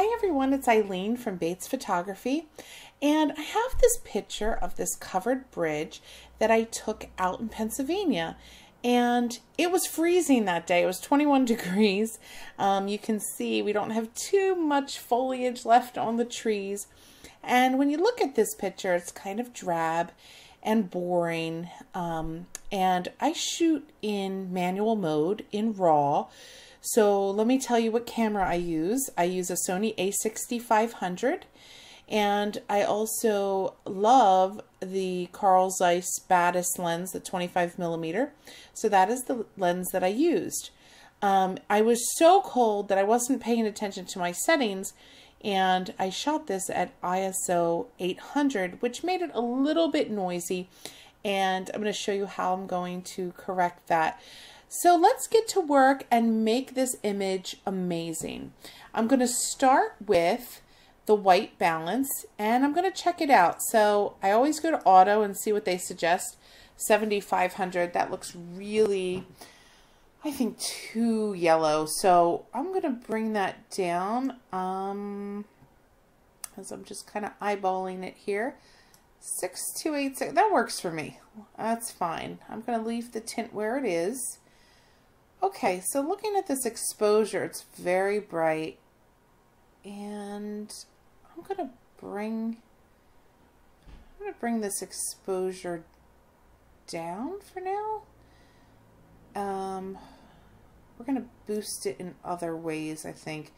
Hi everyone, it's Eileen from Bates Photography, and I have this picture of this covered bridge that I took out in Pennsylvania, and it was freezing that day. It was 21 degrees. You can see we don't have too much foliage left on the trees, and when you look at this picture, it's kind of drab and boring, and I shoot in manual mode in RAW. So let me tell you what camera I use. I use a Sony a6500, and I also love the Carl Zeiss Batis lens, the 25mm. So that is the lens that I used. I was so cold that I wasn't paying attention to my settings, and I shot this at ISO 800, which made it a little bit noisy, and I'm going to show you how I'm going to correct that. So let's get to work and make this image amazing. I'm going to start with the white balance, and I'm going to check it out. So I always go to auto and see what they suggest. 7500, that looks really, I think, too yellow. So I'm going to bring that down as I'm just kind of eyeballing it here. 6286, that works for me. That's fine. I'm going to leave the tint where it is. Okay, so looking at this exposure, it's very bright, and I'm gonna bring this exposure down for now. We're gonna boost it in other ways, I think,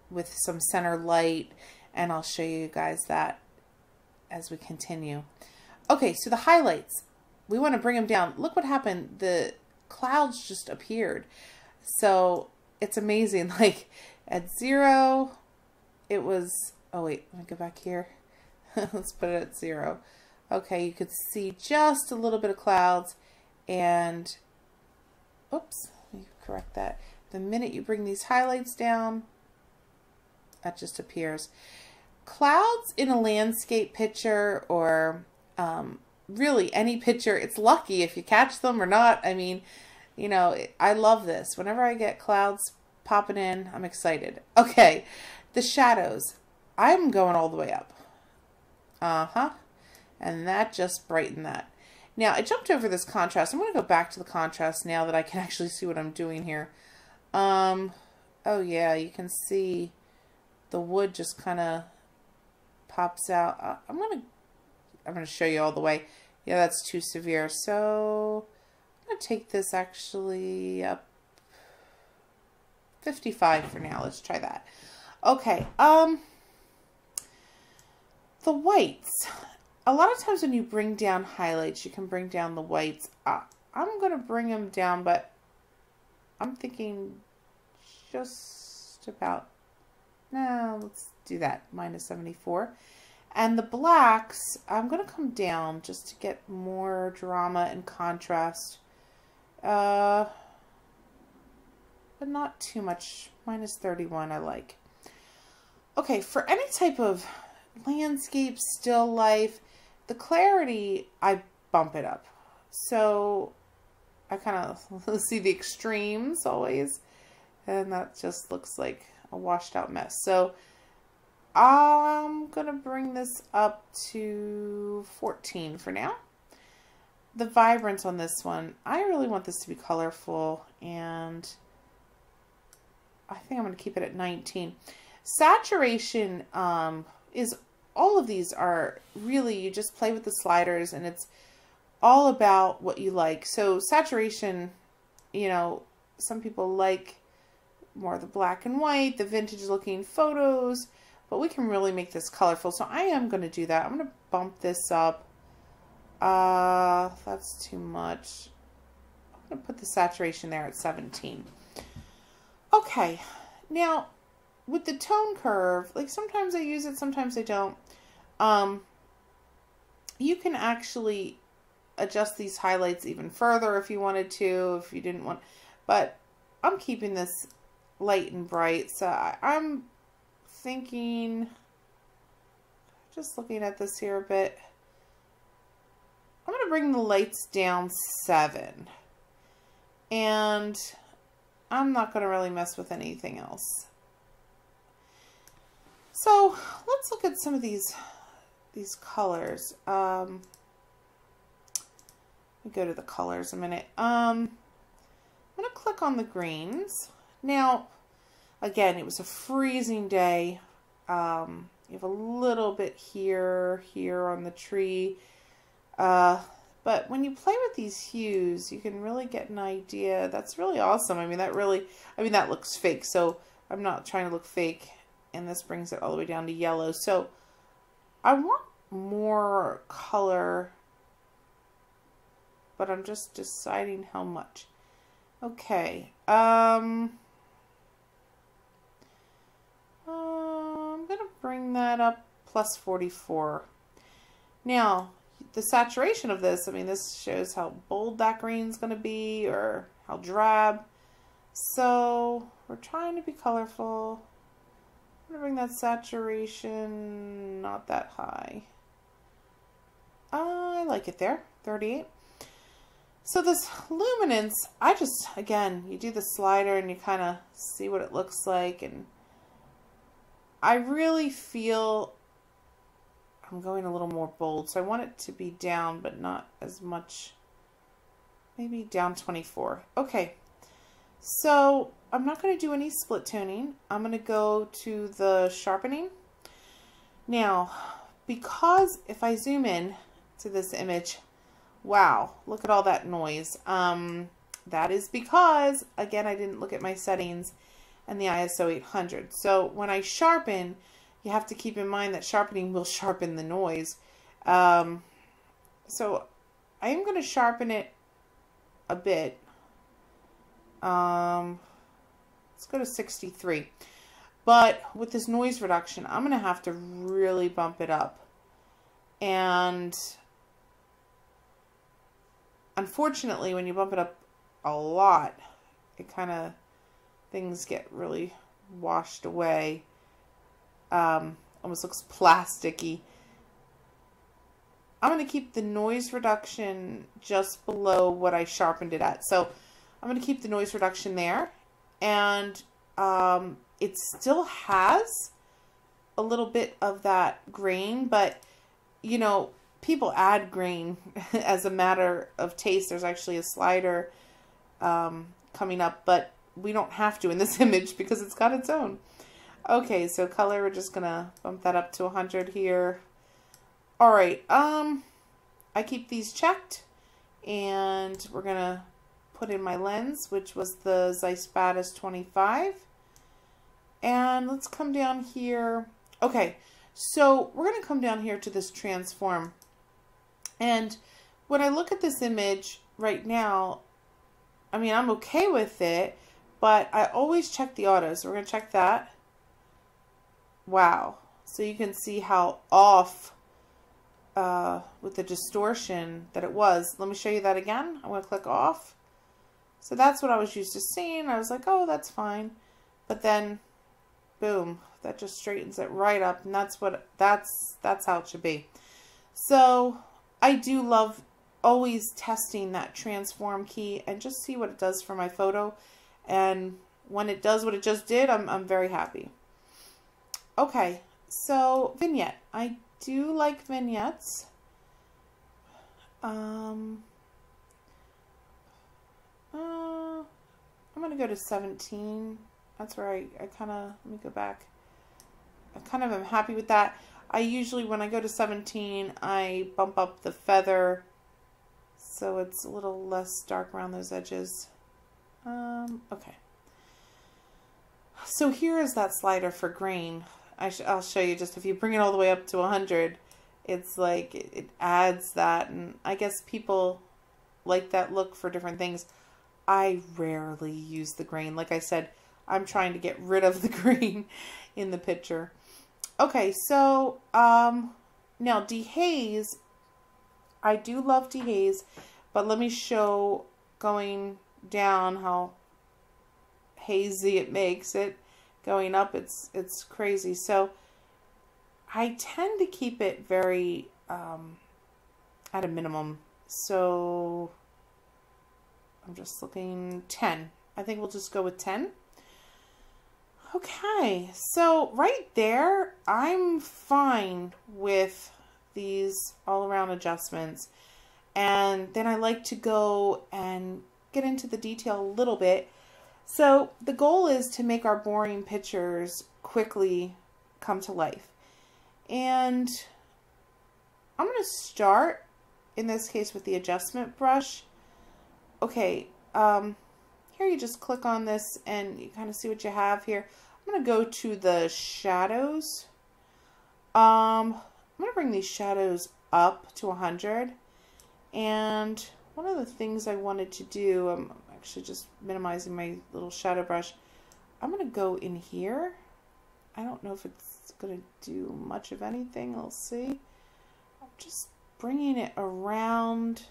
with some center light, and I'll show you guys that as we continue. Okay, so the highlights, we want to bring them down. Look what happened. The clouds just appeared, so it's amazing. Like at 0 it was, oh wait, let me go back here. Let's put it at 0. Okay, you could see just a little bit of clouds, and oops, let me correct that. The minute you bring these highlights down, that just appears. Clouds in a landscape picture, or really any picture, it's lucky if you catch them or not. I mean, you know, I love this. Whenever I get clouds popping in, I'm excited. Okay, the shadows, I'm going all the way up. And that just brightened that. Now, I jumped over this contrast. I'm going to go back to the contrast now that I can actually see what I'm doing here. Oh yeah, you can see the wood just kind of pops out. I'm going to show you all the way. Yeah, that's too severe. So I'm going to take this actually up 55 for now. Let's try that. Okay. The whites. A lot of times when you bring down highlights, you can bring down the whites. I'm going to bring them down, but I'm thinking just about, no, let's do that, -74. And the blacks, I'm going to come down just to get more drama and contrast. But not too much. -31 I like. Okay, for any type of landscape, still life, the clarity, I bump it up. So I kind of see the extremes always. And that just looks like a washed out mess. So I'm going to bring this up to 14 for now. The vibrance on this one, I really want this to be colorful, and I think I'm going to keep it at 19. Saturation is, all of these are really, you just play with the sliders, and it's all about what you like. So saturation, you know, some people like more the black and white, the vintage looking photos, but we can really make this colorful. So I am going to do that. I'm going to bump this up. That's too much. I'm going to put the saturation there at 17. Okay. Now, with the tone curve, like sometimes I use it, sometimes I don't. You can actually adjust these highlights even further if you wanted to, if you didn't want, but I'm keeping this light and bright. So I'm thinking, just looking at this here a bit, I'm going to bring the lights down 7, and I'm not going to really mess with anything else. So let's look at some of these colors. Let me go to the colors a minute. I'm going to click on the greens. Now, again, it was a freezing day. You have a little bit here on the tree. But when you play with these hues, you can really get an idea. That's really awesome. I mean, that looks fake. So I'm not trying to look fake. And this brings it all the way down to yellow. So I want more color, but I'm just deciding how much. Okay. I'm going to bring that up plus 44. Now, the saturation of this, I mean, this shows how bold that green's going to be or how drab. So we're trying to be colorful. I'm going to bring that saturation not that high. I like it there, 38. So this luminance, again, you do the slider and you kind of see what it looks like. And I really feel I'm going a little more bold. So I want it to be down, but not as much. Maybe down 24. Okay. So I'm not going to do any split toning. I'm going to go to the sharpening. Now, because if I zoom in to this image, wow, look at all that noise. That is because, again, I didn't look at my settings and the ISO 800. So when I sharpen, you have to keep in mind that sharpening will sharpen the noise. So I am going to sharpen it a bit. Let's go to 63. But with this noise reduction, I'm going to have to really bump it up. And unfortunately, when you bump it up a lot, it kind of, things get really washed away. Almost looks plasticky. I'm going to keep the noise reduction just below what I sharpened it at. So I'm going to keep the noise reduction there. And it still has a little bit of that grain, but you know, people add grain as a matter of taste. There's actually a slider coming up, but we don't have to in this image because it's got its own. Okay, so color, we're just gonna bump that up to 100 here. All right, I keep these checked, and we're gonna put in my lens, which was the Zeiss Batis 25. And let's come down here. Okay, so we're gonna come down here to this transform. And when I look at this image right now, I mean, I'm okay with it, but I always check the auto. So we're gonna check that. Wow. So you can see how off with the distortion that it was. Let me show you that again. I'm going to click off. So that's what I was used to seeing. I was like, oh, that's fine. But then, boom, that just straightens it right up. And that's how it should be. So I do love always testing that transform key and just see what it does for my photo. And when it does what it just did, I'm very happy. Okay, so vignette. I do like vignettes. I'm going to go to 17. That's where I kind of, let me go back. I kind of am happy with that. I usually, when I go to 17, I bump up the feather so it's a little less dark around those edges. Okay. So here is that slider for grain. I'll show you just if you bring it all the way up to 100, it's like it adds that, and I guess people like that look for different things. I rarely use the grain. Like I said, I'm trying to get rid of the grain in the picture. Okay, so now dehaze. I do love dehaze, but let me show going down how hazy it makes it. Going up, it's crazy. So I tend to keep it very at a minimum. So I'm just looking 10. I think we'll just go with 10. Okay, so right there, I'm fine with these all around adjustments. And then I like to go and get into the detail a little bit. So the goal is to make our boring pictures quickly come to life. And I'm going to start, in this case, with the adjustment brush. Okay, here you just click on this and you kind of see what you have here. I'm going to go to the shadows. I'm going to bring these shadows up to 100. And one of the things I wanted to do, I'm actually just minimizing my little shadow brush. I'm going to go in here. I don't know if it's going to do much of anything. We'll see. I'm just bringing it around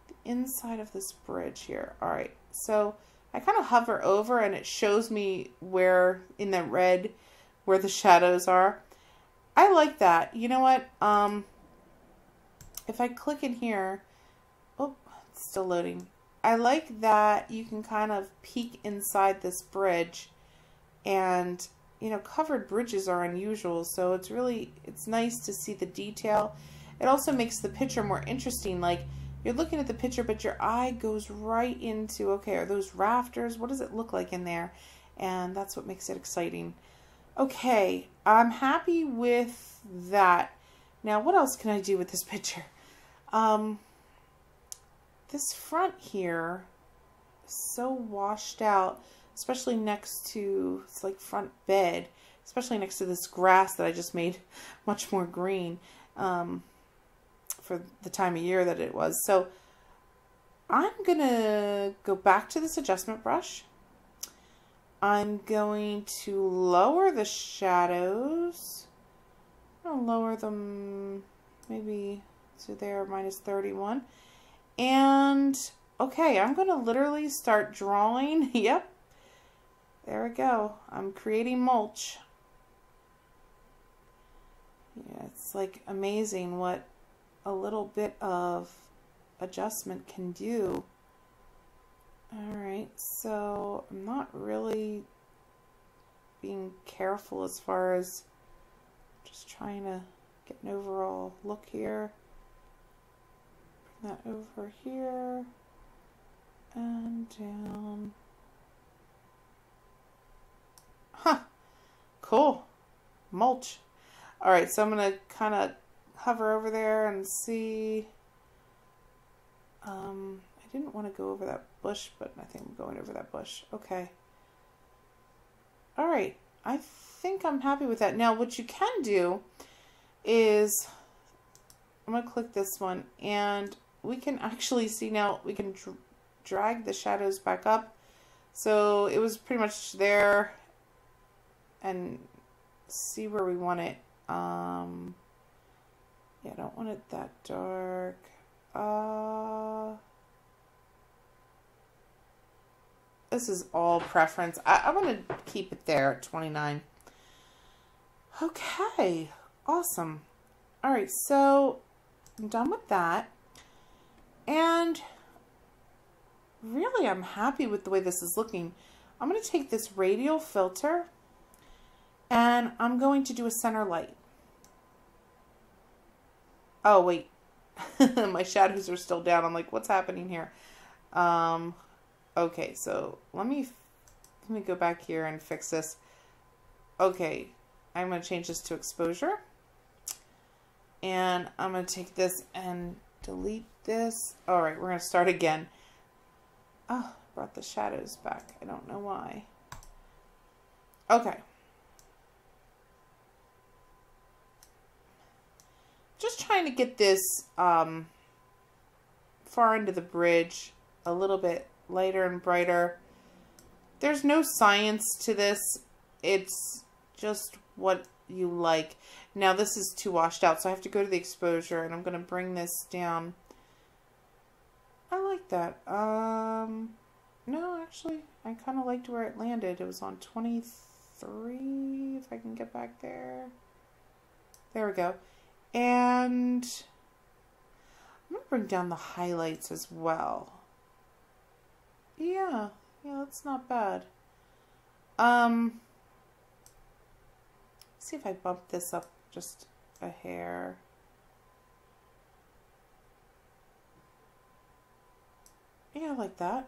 the inside of this bridge here. All right, so I kind of hover over and it shows me where in the red where the shadows are. I like that. You know what? If I click in here, oh, it's still loading. I like that you can kind of peek inside this bridge, and you know, covered bridges are unusual, so it's nice to see the detail. It also makes the picture more interesting. Like, you're looking at the picture, but your eye goes right into, okay, are those rafters? What does it look like in there? And that's what makes it exciting. Okay, I'm happy with that. Now, what else can I do with this picture? This front here is so washed out, especially next to, it's like front bed, especially next to this grass that I just made much more green. For the time of year that it was. So I'm gonna go back to this adjustment brush. I'm going to lower the shadows. I'll lower them maybe to there, -31. And okay, I'm gonna literally start drawing. Yep, there we go. I'm creating mulch. Yeah, it's like amazing what a little bit of adjustment can do. Alright, so I'm not really being careful as far as just trying to get an overall look here. Bring that over here and down. Huh, cool. Mulch. Alright, so I'm going to kind of hover over there and see. I didn't want to go over that bush, but I think I'm going over that bush. Okay. All right. I think I'm happy with that. Now, what you can do is, I'm going to click this one, and we can actually see now, we can drag the shadows back up. So it was pretty much there, and see where we want it. Yeah, I don't want it that dark. This is all preference. I want to keep it there at 29. Okay, awesome. All right, so I'm done with that. And really, I'm happy with the way this is looking. I'm going to take this radial filter and I'm going to do a center light. Oh, wait. My shadows are still down. I'm like, what's happening here? Okay, so let me go back here and fix this. Okay, I'm going to change this to exposure. And I'm going to take this and delete this. All right, we're going to start again. Oh, brought the shadows back. I don't know why. Okay. Just trying to get this far into the bridge a little bit lighter and brighter. There's no science to this. It's just what you like. Now this is too washed out, so I have to go to the exposure, and I'm going to bring this down. I like that. No, actually, I kind of liked where it landed. It was on 23, if I can get back there. There we go. And I'm going to bring down the highlights as well. Yeah, that's not bad. see if I bump this up just a hair. Yeah, like that.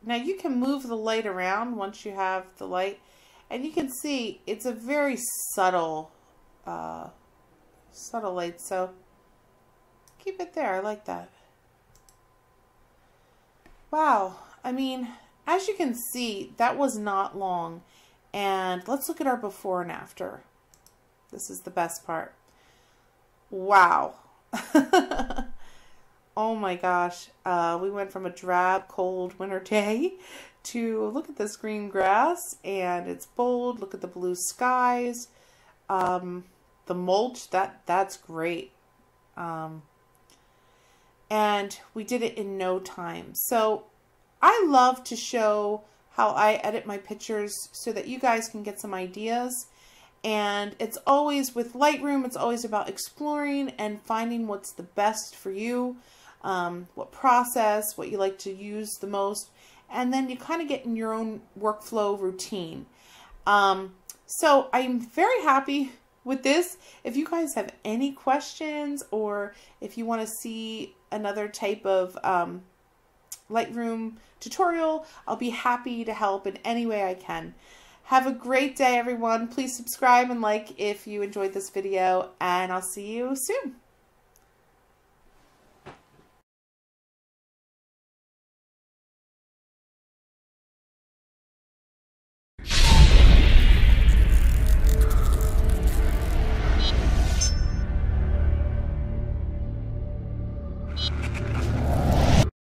Now you can move the light around once you have the light, and you can see it's a very subtle light, so keep it there. I like that. Wow, I mean, as you can see, that was not long. And let's look at our before and after. This is the best part. Wow. Oh my gosh. We went from a drab, cold winter day to look at this green grass, and it's bold. Look at the blue skies. The mulch, that's great. And we did it in no time. So I love to show how I edit my pictures so that you guys can get some ideas. And it's always with Lightroom, it's always about exploring and finding what's the best for you, what process, what you like to use the most, and then you kind of get in your own workflow routine. So I'm very happy with this. If you guys have any questions, or if you want to see another type of Lightroom tutorial, I'll be happy to help in any way I can. Have a great day, everyone. Please subscribe and like if you enjoyed this video, and I'll see you soon.